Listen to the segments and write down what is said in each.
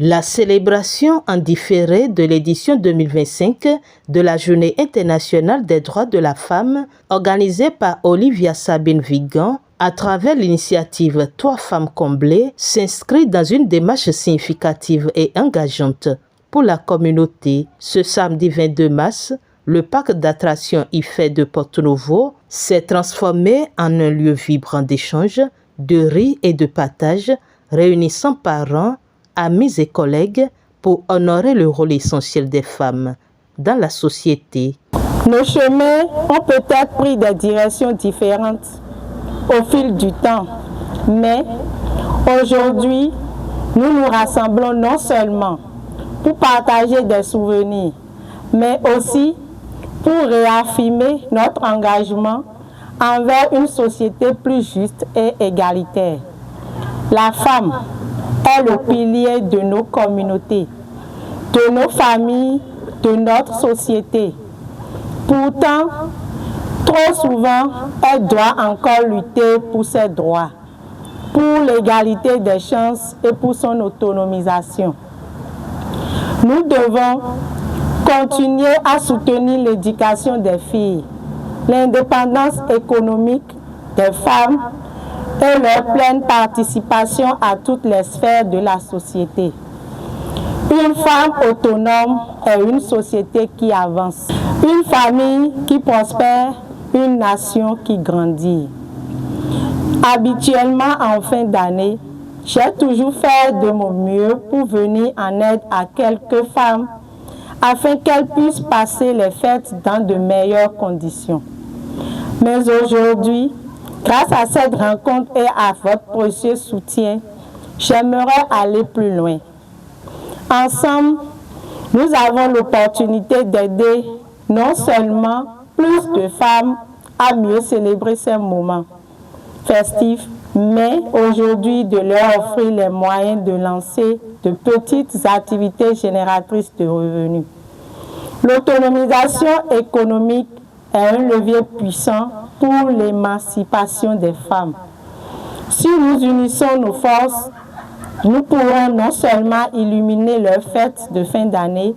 La célébration en différé de l'édition 2025 de la Journée internationale des droits de la femme, organisée par Olivia Sabine Vigan, à travers l'initiative 3 femmes comblées, s'inscrit dans une démarche significative et engageante pour la communauté. Ce samedi 22 mars, le parc d'attractions IFE de Porto-Novo s'est transformé en un lieu vibrant d'échange, de rire et de partage, réunissant parents, amis et collègues pour honorer le rôle essentiel des femmes dans la société. Nos chemins ont peut-être pris des directions différentes au fil du temps, mais aujourd'hui, nous nous rassemblons non seulement pour partager des souvenirs, mais aussi pour réaffirmer notre engagement envers une société plus juste et égalitaire. La femme est le pilier de nos communautés, de nos familles, de notre société. Pourtant, trop souvent, elle doit encore lutter pour ses droits, pour l'égalité des chances et pour son autonomisation. Nous devons continuer à soutenir l'éducation des filles, l'indépendance économique des femmes et leur pleine participation à toutes les sphères de la société. Une femme autonome est une société qui avance, une famille qui prospère, une nation qui grandit. Habituellement, en fin d'année, j'ai toujours fait de mon mieux pour venir en aide à quelques femmes afin qu'elles puissent passer les fêtes dans de meilleures conditions. Mais aujourd'hui, grâce à cette rencontre et à votre précieux soutien, j'aimerais aller plus loin. Ensemble, nous avons l'opportunité d'aider non seulement plus de femmes à mieux célébrer ces moments festifs, mais aujourd'hui de leur offrir les moyens de lancer de petites activités génératrices de revenus. L'autonomisation économique est un levier puissant pour l'émancipation des femmes. Si nous unissons nos forces, nous pourrons non seulement illuminer leurs fêtes de fin d'année,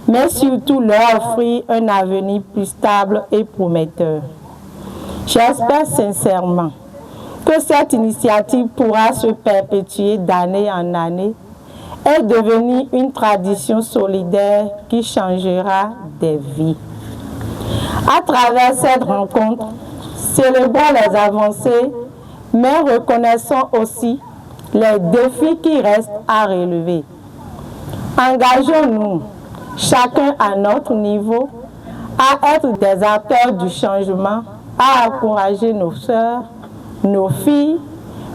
mais surtout leur offrir un avenir plus stable et prometteur. J'espère sincèrement que cette initiative pourra se perpétuer d'année en année et devenir une tradition solidaire qui changera des vies. À travers cette rencontre, célébrons les avancées, mais reconnaissons aussi les défis qui restent à relever. Engageons-nous, chacun à notre niveau, à être des acteurs du changement, à encourager nos sœurs, nos filles,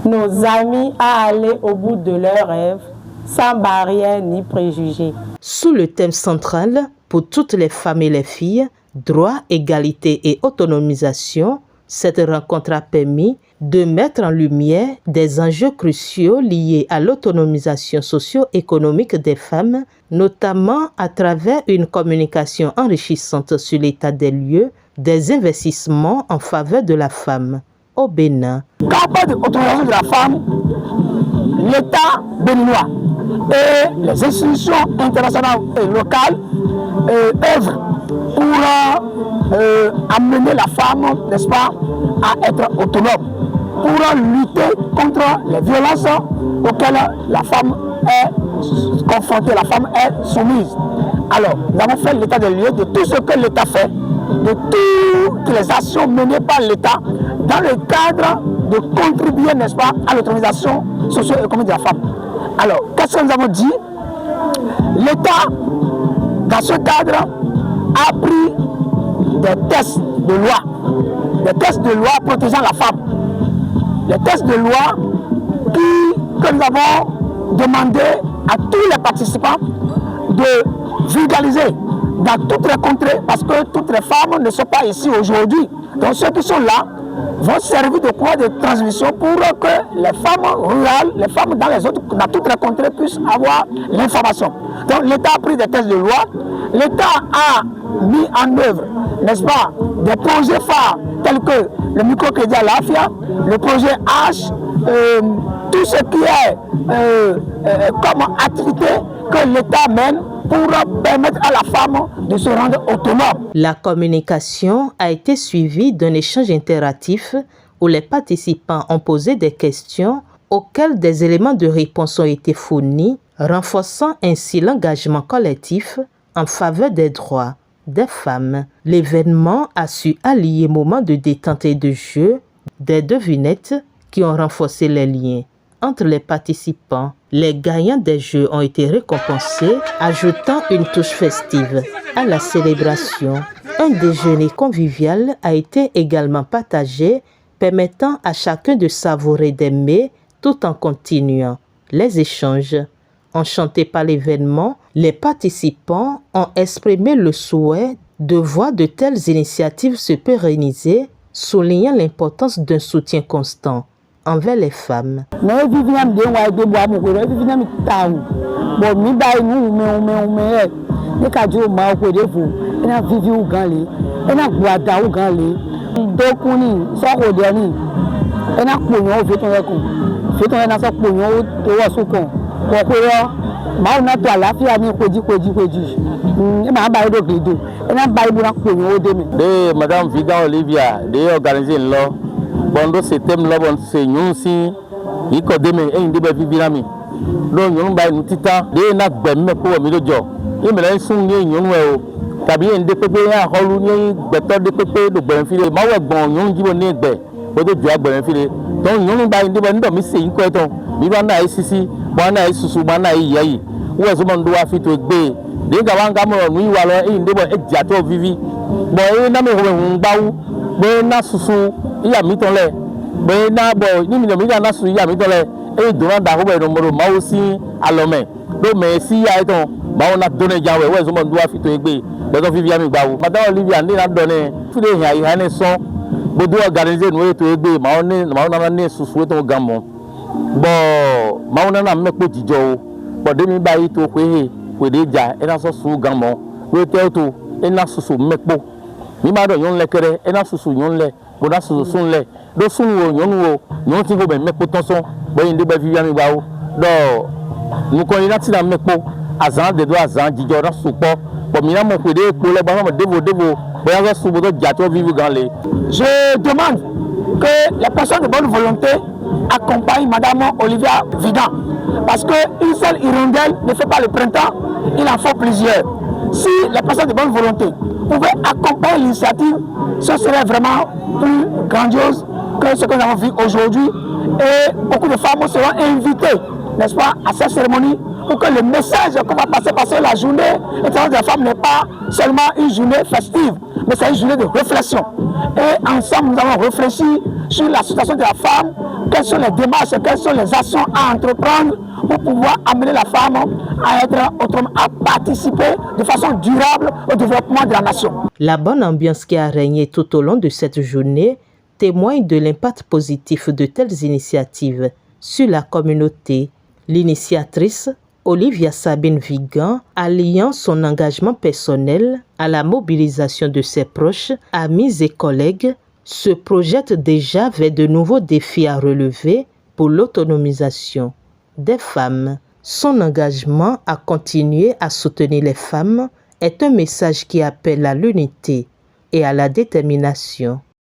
nos amis à aller au bout de leurs rêves, sans barrière ni préjugés. Sous le thème central, pour toutes les femmes et les filles, droit, égalité et autonomisation, cette rencontre a permis de mettre en lumière des enjeux cruciaux liés à l'autonomisation socio-économique des femmes, notamment à travers une communication enrichissante sur l'état des lieux des investissements en faveur de la femme au Bénin. Quand on parle d'autonomisation de la femme, l'État béninois et les institutions internationales et locales œuvrent pour amener la femme, n'est-ce pas, à être autonome, pour lutter contre les violences auxquelles la femme est confrontée, la femme est soumise. Alors, nous avons fait l'état des lieux de tout ce que l'État fait, de toutes les actions menées par l'État dans le cadre de contribuer, n'est-ce pas, à l'autonomisation socio-économique de la femme. Alors, qu'est-ce que nous avons dit? L'État, dans ce cadre, a pris des textes de loi protégeant la femme. Les textes de loi que nous avons demandé à tous les participants de vulgariser dans toutes les contrées, parce que toutes les femmes ne sont pas ici aujourd'hui. Donc ceux qui sont là vont servir de quoi de transmission pour que les femmes rurales, les femmes dans toutes les contrées puissent avoir l'information. Donc l'État a pris des textes de loi, l'État a mis en œuvre, n'est-ce pas, des projets phares tels que le microcrédit à l'AFIA, le projet H, tout ce qui est comme activité que l'État mène pour permettre à la femme de se rendre autonome. La communication a été suivie d'un échange interactif où les participants ont posé des questions auxquelles des éléments de réponse ont été fournis, renforçant ainsi l'engagement collectif en faveur des droits des femmes. L'événement a su allier moments de détente et de jeu, des devinettes qui ont renforcé les liens entre les participants. Les gagnants des jeux ont été récompensés, ajoutant une touche festive à la célébration. Un déjeuner convivial a été également partagé, permettant à chacun de savourer des mets tout en continuant les échanges. Enchantés par l'événement, les participants ont exprimé le souhait de voir de telles initiatives se pérenniser, soulignant l'importance d'un soutien constant envers les femmes. Madame Vigan Olivia, de organiser là, bon ce thème là, bon c'est nous aussi, il code mais il débat vivinami. Donc nous ba nous tita, de na gbemme pour mi dojo. Il me la sun ni nous o. Tabi en de pepe ya holu ni beto de pepe do gbemme file. Ma wa gbon nous jibo ni egbe. O do jo gbemme file. Donc nous ba ndebo ndo mi se nko eton. Mi ba na isisi, ba na isusu, ba na yi. Wo so mo ndo wa fi to egbe. De ga wa nga mo nu iwa lo e ndebo e ja to vivi. Bo e na me ho ngbawu. Bo na susu iya mi ton le. Bo na bo ni mi na susu iya mi ton le. E do na da ho be do mo ma wo si alome. Do me si ya eton. Ba wona donne jawe wo so mo ndo wa fi to egbe. Be so vivi ami gbawu. Madam Olivia ni na donne. Fi de yan yi hane so. Bo do organiser nu to egbe ma wona na susu to gammo. Bo ma wona na mepo jijo. Bo de mi ba yi to kwe deja ena so su gammo. We te to ena susu mepo. Mi ma do yon lekere ena susu yon le. Bo na susu sun le. Do sun wo yon ti go be mepo ton son. Bo yin de be vivi ami gbawu. Do nu ko ina ti na mepo. Azan de do azan jijo na supo. Bo mi na mo kwe de ko le ba mo devo. Bo ya so su bo do jato vivi ganle. Je demande que les personnes de bonne volonté accompagnent Madame Olivia Vigan. Parce qu'une seule hirondelle ne fait pas le printemps, il en faut plusieurs. Si les personnes de bonne volonté pouvaient accompagner l'initiative, ce serait vraiment plus grandiose que ce que nous avons vu aujourd'hui. Et beaucoup de femmes seront invitées, n'est-ce pas, à cette cérémonie pour que le message qu'on va passer, parce que la journée internationale de la femme n'est pas seulement une journée festive, mais c'est une journée de réflexion. Et ensemble, nous avons réfléchi sur la situation de la femme, quelles sont les démarches, quelles sont les actions à entreprendre pour pouvoir amener la femme à être autonome, à participer de façon durable au développement de la nation. La bonne ambiance qui a régné tout au long de cette journée témoigne de l'impact positif de telles initiatives sur la communauté. L'initiatrice, Olivia Sabine Vigan, alliant son engagement personnel à la mobilisation de ses proches, amis et collègues, se projette déjà vers de nouveaux défis à relever pour l'autonomisation des femmes. Son engagement à continuer à soutenir les femmes est un message qui appelle à l'unité et à la détermination.